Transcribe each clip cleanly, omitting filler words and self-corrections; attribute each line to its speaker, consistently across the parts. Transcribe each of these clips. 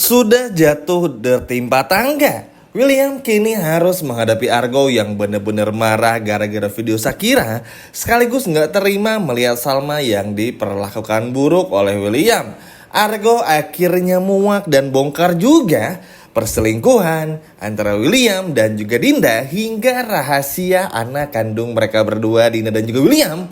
Speaker 1: Sudah jatuh tertimpa tangga, William kini harus menghadapi Argo yang benar-benar marah gara-gara video Shakira, sekaligus nggak terima melihat Salma yang diperlakukan buruk oleh William. Argo akhirnya muak dan bongkar juga perselingkuhan antara William dan juga Dinda hingga rahasia anak kandung mereka berdua, Dinda dan juga William,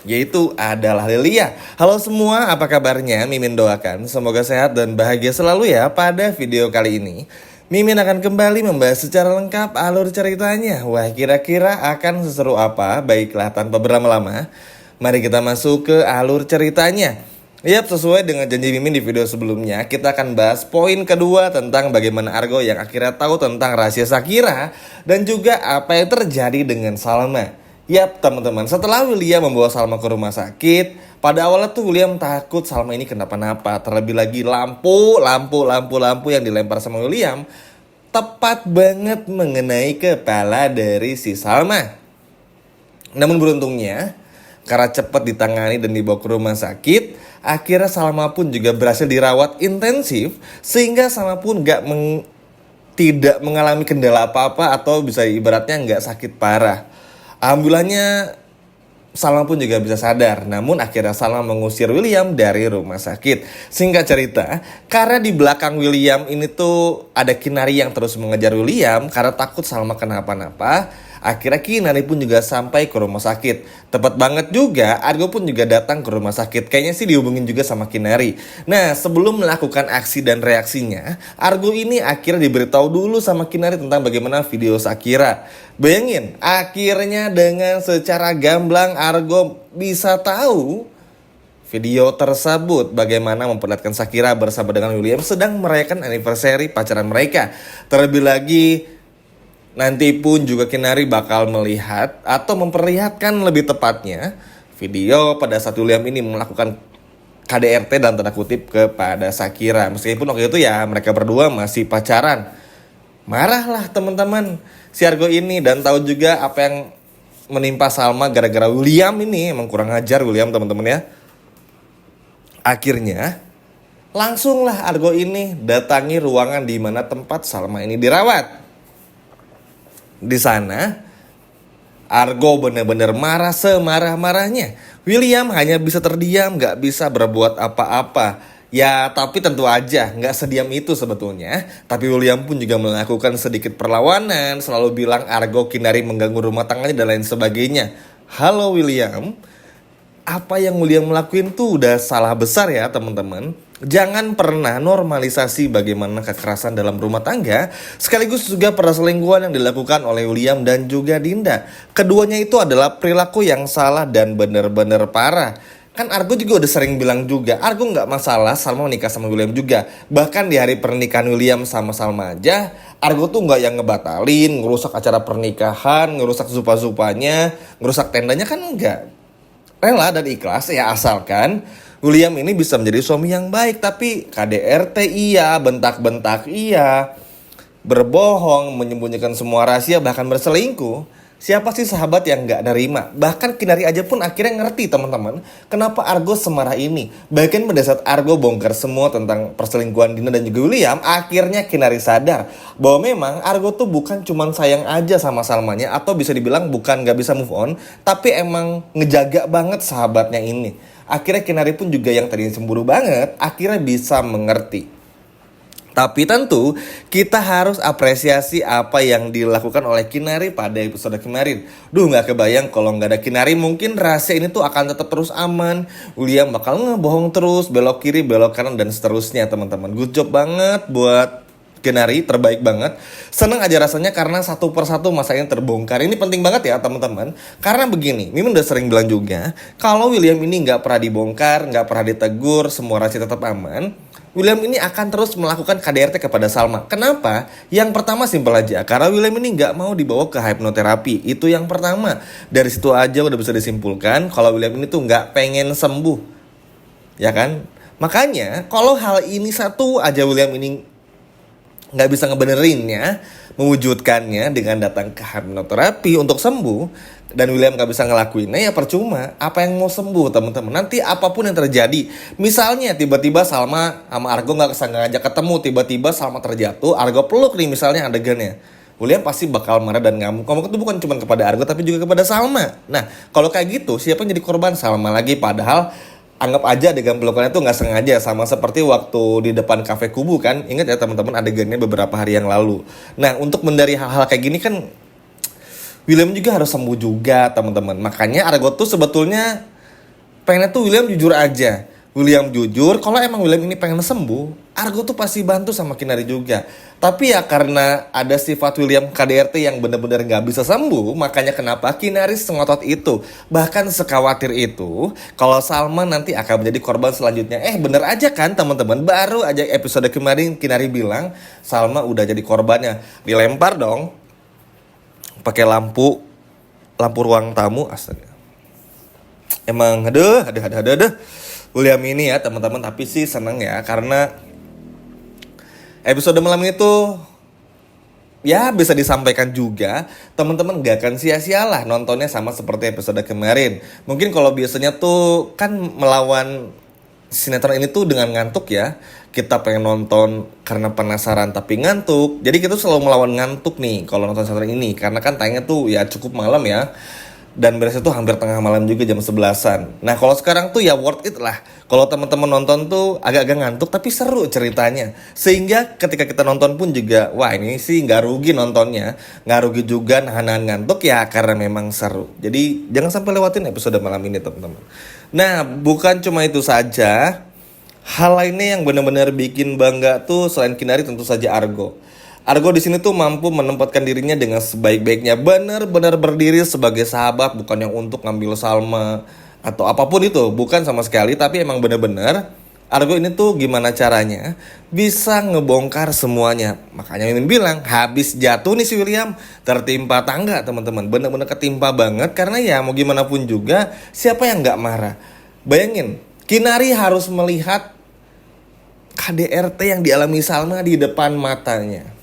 Speaker 1: yaitu adalah Lilia. Halo semua, apa kabarnya? Mimin doakan semoga sehat dan bahagia selalu ya. Pada video kali ini Mimin akan kembali membahas secara lengkap alur ceritanya. Wah, kira-kira akan seseru apa? Baiklah, tanpa berlama-lama, mari kita masuk ke alur ceritanya. Yap, sesuai dengan janji Mimin di video sebelumnya, kita akan bahas poin kedua tentang bagaimana Argo yang akhirnya tahu tentang rahasia Shakira dan juga apa yang terjadi dengan Salma. Yap teman-teman, setelah William membawa Salma ke rumah sakit, pada awalnya tuh William takut Salma ini kenapa-napa. Terlebih lagi lampu yang dilempar sama William tepat banget mengenai kepala dari si Salma. Namun beruntungnya, karena cepat ditangani dan dibawa ke rumah sakit, akhirnya Salma pun juga berhasil dirawat intensif sehingga Salma pun tidak mengalami kendala apa-apa atau bisa ibaratnya nggak sakit parah. Alhamdulillahnya Salma pun juga bisa sadar. Namun akhirnya Salma mengusir William dari rumah sakit. Singkat cerita, karena di belakang William ini tuh ada Kinari yang terus mengejar William karena takut Salma kenapa-napa. Akhirnya Kinari pun juga sampai ke rumah sakit. Tepat banget juga, Argo pun juga datang ke rumah sakit. Kayaknya sih dihubungin juga sama Kinari. Nah, sebelum melakukan aksi dan reaksinya, Argo ini akhirnya diberitahu dulu sama Kinari tentang bagaimana video Shakira. Bayangin, akhirnya dengan secara gamblang Argo bisa tahu video tersebut bagaimana memperlihatkan Shakira bersama dengan William sedang merayakan anniversary pacaran mereka. Terlebih lagi, nanti pun juga Kinari bakal melihat atau memperlihatkan lebih tepatnya video pada saat William ini melakukan KDRT dalam tanda kutip kepada Shakira. Meskipun waktu itu ya mereka berdua masih pacaran. Marahlah teman-teman si Argo ini dan tahu juga apa yang menimpa Salma gara-gara William ini. Emang kurang ajar William teman-teman ya. Akhirnya langsunglah Argo ini datangi ruangan di mana tempat Salma ini dirawat. Di sana, Argo benar-benar marah semarah-marahnya. William hanya bisa terdiam, gak bisa berbuat apa-apa. Ya, tapi tentu aja gak sediam itu sebetulnya. Tapi William pun juga melakukan sedikit perlawanan, selalu bilang Argo Kinari mengganggu rumah tangganya dan lain sebagainya. Halo William, apa yang William melakuin tuh udah salah besar ya teman-teman. Jangan pernah normalisasi bagaimana kekerasan dalam rumah tangga, sekaligus juga perselingkuhan yang dilakukan oleh William dan juga Dinda. Keduanya itu adalah perilaku yang salah dan benar-benar parah. Kan Argo juga udah sering bilang juga, Argo gak masalah Salma menikah sama William juga. Bahkan di hari pernikahan William sama Salma aja, Argo tuh gak yang ngebatalin, ngerusak acara pernikahan, ngerusak zupa-zupanya, ngerusak tendanya, kan enggak. Rela dan ikhlas ya, asalkan William ini bisa menjadi suami yang baik. Tapi KDRT iya, bentak-bentak iya, berbohong, menyembunyikan semua rahasia, bahkan berselingkuh. Siapa sih sahabat yang gak nerima? Bahkan Kinari aja pun akhirnya ngerti teman-teman kenapa Argo semarah ini. Bahkan pada saat Argo bongkar semua tentang perselingkuhan Dina dan juga William, akhirnya Kinari sadar bahwa memang Argo tuh bukan cuman sayang aja sama Salmanya, atau bisa dibilang bukan gak bisa move on, tapi emang ngejaga banget sahabatnya ini. Akhirnya Kinari pun juga yang tadinya cemburu banget, akhirnya bisa mengerti. Tapi tentu kita harus apresiasi apa yang dilakukan oleh Kinari pada episode kemarin. Gak kebayang kalau gak ada Kinari mungkin rahasia ini tuh akan tetap terus aman. William bakal ngebohong terus, belok kiri, belok kanan dan seterusnya teman-teman. Good job banget buat Kinari, terbaik banget. Seneng aja rasanya karena satu persatu masalahnya terbongkar. Ini penting banget ya teman-teman. Karena begini, Mimin udah sering bilang juga, kalau William ini gak pernah dibongkar, gak pernah ditegur, semua rahasia tetap aman, William ini akan terus melakukan KDRT kepada Salma. Kenapa? Yang pertama simpel aja, karena William ini gak mau dibawa ke hipnoterapi. Itu yang pertama. Dari situ aja udah bisa disimpulkan kalau William ini tuh gak pengen sembuh, ya kan? Makanya kalau hal ini satu aja William ini nggak bisa ngebenerinnya, mewujudkannya dengan datang ke hipnoterapi untuk sembuh, dan William nggak bisa ngelakuinnya, ya percuma. Apa yang mau sembuh teman-teman? Nanti apapun yang terjadi, misalnya tiba-tiba Salma sama Argo nggak ngajak ketemu, tiba-tiba Salma terjatuh, Argo peluk nih misalnya adegannya, William pasti bakal marah dan ngamuk. Ngamuk itu bukan cuma kepada Argo tapi juga kepada Salma. Nah kalau kayak gitu, siapa yang jadi korban? Salma lagi. Padahal anggap aja adegan pelukannya tuh nggak sengaja, sama seperti waktu di depan kafe Kubu kan. Ingat ya teman-teman adegannya beberapa hari yang lalu. Nah untuk menghindari hal-hal kayak gini kan William juga harus sembuh juga teman-teman. Makanya Argo tuh sebetulnya pengennya tuh William jujur aja. William jujur, kalau emang William ini pengen sembuh, Argo tuh pasti bantu sama Kinari juga. Tapi ya karena ada sifat William KDRT yang benar-benar gak bisa sembuh, makanya kenapa Kinari sengotot itu. Bahkan sekhawatir itu, kalau Salma nanti akan menjadi korban selanjutnya. Bener aja kan teman-teman, baru aja episode kemarin Kinari bilang, Salma udah jadi korbannya. Dilempar dong, pakai lampu ruang tamu, astaga. Emang aduh. William ini ya teman-teman, tapi sih seneng ya karena episode malam ini tuh ya bisa disampaikan juga, teman-teman gak akan sia-sia lah nontonnya sama seperti episode kemarin. Mungkin kalau biasanya tuh kan melawan sinetron ini tuh dengan ngantuk ya, kita pengen nonton karena penasaran tapi ngantuk, jadi kita selalu melawan ngantuk nih kalau nonton sinetron ini, karena kan tayangnya tuh ya cukup malam ya. Dan beresnya tuh hampir tengah malam juga, jam 11-an. Nah kalau sekarang tuh ya worth it lah. Kalau teman-teman nonton tuh agak-agak ngantuk tapi seru ceritanya. Sehingga ketika kita nonton pun juga, wah ini sih gak rugi nontonnya. Gak rugi juga nahan ngantuk ya karena memang seru. Jadi jangan sampai lewatin episode malam ini teman-teman. Nah bukan cuma itu saja. Hal lainnya yang benar-benar bikin bangga tuh selain Kinari tentu saja Argo. Argo di sini tuh mampu menempatkan dirinya dengan sebaik-baiknya, benar-benar berdiri sebagai sahabat, bukan yang untuk ngambil Salma atau apapun itu, bukan sama sekali, tapi emang benar-benar Argo ini tuh gimana caranya bisa ngebongkar semuanya. Makanya Mimin bilang habis jatuh nih si William, tertimpa tangga teman-teman, benar-benar ketimpa banget karena ya mau gimana pun juga siapa yang nggak marah. Bayangin, Kinari harus melihat KDRT yang dialami Salma di depan matanya.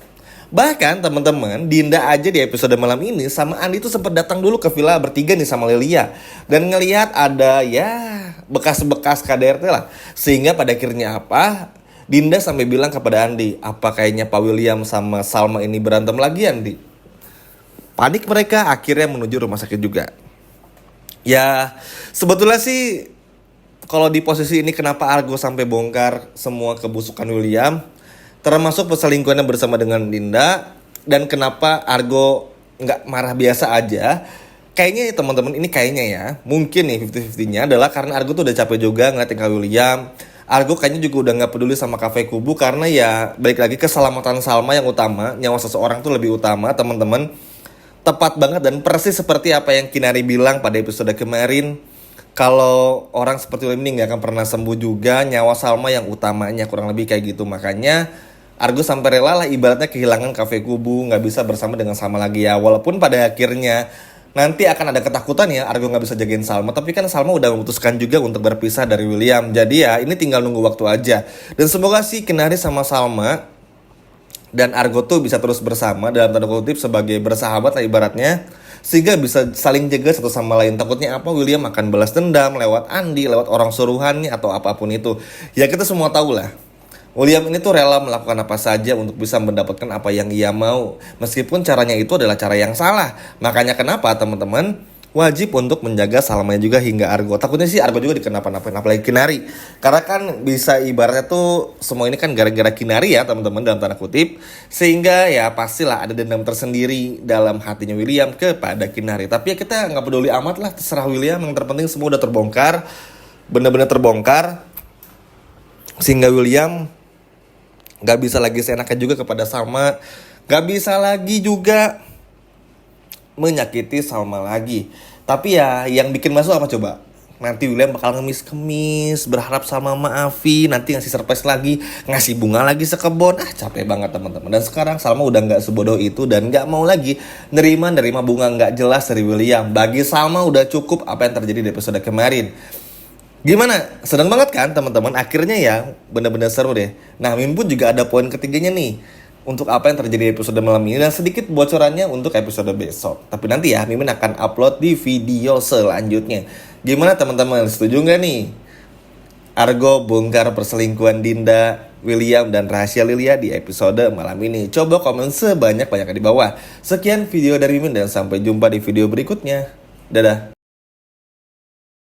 Speaker 1: Bahkan teman-teman, Dinda aja di episode malam ini sama Andi tuh sempat datang dulu ke villa bertiga nih sama Lelia. Dan ngelihat ada ya bekas-bekas KDRT lah. Sehingga pada akhirnya apa? Dinda sampai bilang kepada Andi, apa kayaknya Pak William sama Salma ini berantem lagi Andi? Panik mereka, akhirnya menuju rumah sakit juga. Ya sebetulnya sih kalau di posisi ini kenapa Argo sampai bongkar semua kebusukan William, termasuk perselingkuhannya bersama dengan Dinda, dan kenapa Argo nggak marah biasa aja. Kayaknya teman-teman ini kayaknya ya, mungkin nih 50-50-nya adalah karena Argo tuh udah capek juga ngeliatin Kak William. Argo kayaknya juga udah nggak peduli sama kafe Kubu karena ya balik lagi keselamatan Salma yang utama, nyawa seseorang tuh lebih utama teman-teman. Tepat banget dan persis seperti apa yang Kinari bilang pada episode kemarin. Kalau orang seperti William ini nggak akan pernah sembuh juga, nyawa Salma yang utamanya, kurang lebih kayak gitu. Makanya Argo sampai rela lah ibaratnya kehilangan kafe Kubu, nggak bisa bersama dengan Salma lagi ya. Walaupun pada akhirnya nanti akan ada ketakutan ya Argo nggak bisa jagain Salma, tapi kan Salma udah memutuskan juga untuk berpisah dari William. Jadi ya ini tinggal nunggu waktu aja. Dan semoga sih Kinari sama Salma dan Argo tuh bisa terus bersama dalam tanda kutip sebagai bersahabat lah ibaratnya, sehingga bisa saling jaga satu sama lain. Takutnya apa, William akan balas dendam lewat Andi, lewat orang suruhannya atau apapun itu. Ya kita semua tahu lah, William ini tuh rela melakukan apa saja untuk bisa mendapatkan apa yang ia mau, meskipun caranya itu adalah cara yang salah. Makanya kenapa teman-teman wajib untuk menjaga Salma juga hingga Argo. Takutnya sih Argo juga dikenapa-napain, apalagi Kinari. Karena kan bisa ibaratnya tuh semua ini kan gara-gara Kinari ya teman-teman dalam tanda kutip. Sehingga ya pastilah ada dendam tersendiri dalam hatinya William kepada Kinari. Tapi ya kita gak peduli amat lah, terserah William. Yang terpenting semua udah terbongkar, benar-benar terbongkar. Sehingga William gak bisa lagi seenaknya juga kepada Salma, gak bisa lagi juga menyakiti Salma lagi. Tapi ya yang bikin masuk apa coba? Nanti William bakal ngemis-kemis, berharap Salma maafin, nanti ngasih surprise lagi, ngasih bunga lagi sekebon. Capek banget teman-teman. Dan sekarang Salma udah gak sebodoh itu dan gak mau lagi nerima bunga gak jelas dari William. Bagi Salma udah cukup apa yang terjadi di episode kemarin. Gimana? Seneng banget kan teman-teman? Akhirnya ya bener-bener seru deh. Nah Mimin pun juga ada poin ketiganya nih. untuk apa yang terjadi di episode malam ini dan sedikit bocorannya untuk episode besok. Tapi nanti ya, Mimin akan upload di video selanjutnya. Gimana teman-teman, setuju nggak nih? Argo bongkar perselingkuhan Dinda, William, dan rahasia Lilia di episode malam ini. Coba komen sebanyak-banyaknya di bawah. Sekian video dari Mimin dan sampai jumpa di video berikutnya. Dadah.